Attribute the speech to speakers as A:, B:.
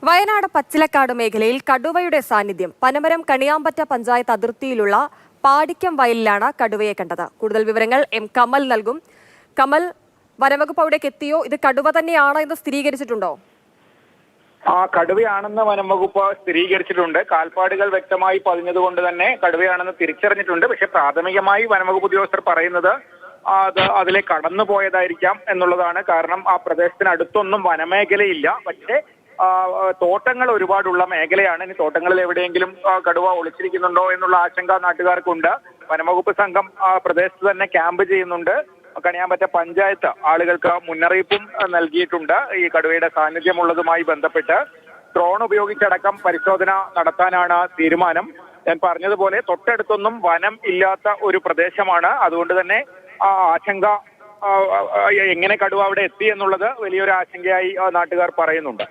A: വയനാട് പച്ചിലക്കാട് മേഖലയിൽ കടുവയുടെ സാന്നിധ്യം. പനമരം കണിയാമ്പറ്റ പഞ്ചായത്ത് അതിർത്തിയിലുള്ള പാടിക്കം വയലിലാണ് കടുവയെ കണ്ടത്. കൂടുതൽ വിവരങ്ങൾ എം കമൽ നൽകും. കമൽ, വനംവകുപ്പ് അവിടേക്ക് എത്തിയോ? ഇത് കടുവ തന്നെയാണ് എന്ന് സ്ഥിരീകരിച്ചിട്ടുണ്ടോ?
B: കടുവയാണെന്ന് വനംവകുപ്പ് സ്ഥിരീകരിച്ചിട്ടുണ്ട്. കാൽപ്പാടുകൾ വ്യക്തമായി പതിഞ്ഞതുകൊണ്ട് തന്നെ കടുവയാണെന്ന് തിരിച്ചറിഞ്ഞിട്ടുണ്ട്. പക്ഷെ പ്രാഥമികമായി വനംവകുപ്പ് ഉദ്യോഗസ്ഥർ പറയുന്നത് അതിലെ കടന്നു പോയതായിരിക്കാം എന്നുള്ളതാണ്. കാരണം ആ പ്രദേശത്തിനടുത്തൊന്നും വനമേഖലയില്ല. പക്ഷേ തോട്ടങ്ങൾ ഒരുപാടുള്ള മേഖലയാണ്. ഇനി തോട്ടങ്ങളിൽ എവിടെയെങ്കിലും കടുവ ഒളിച്ചിരിക്കുന്നുണ്ടോ എന്നുള്ള ആശങ്ക നാട്ടുകാർക്കുണ്ട്. വനംവകുപ്പ് സംഘം പ്രദേശത്ത് തന്നെ ക്യാമ്പ് ചെയ്യുന്നുണ്ട്. കണിയാമ്പറ്റ പഞ്ചായത്ത് ആളുകൾക്ക് മുന്നറിയിപ്പും നൽകിയിട്ടുണ്ട്. ഈ കടുവയുടെ സാന്നിധ്യമുള്ളതുമായി ബന്ധപ്പെട്ട് ഡ്രോൺ ഉപയോഗിച്ചടക്കം പരിശോധന നടത്താനാണ് തീരുമാനം. ഞാൻ പറഞ്ഞതുപോലെ തൊട്ടടുത്തൊന്നും വനം ഇല്ലാത്ത ഒരു പ്രദേശമാണ്. അതുകൊണ്ട് തന്നെ ആശങ്ക, എങ്ങനെ കടുവ അവിടെ എത്തി എന്നുള്ളത് വലിയൊരു ആശങ്കയായി നാട്ടുകാർ പറയുന്നുണ്ട്.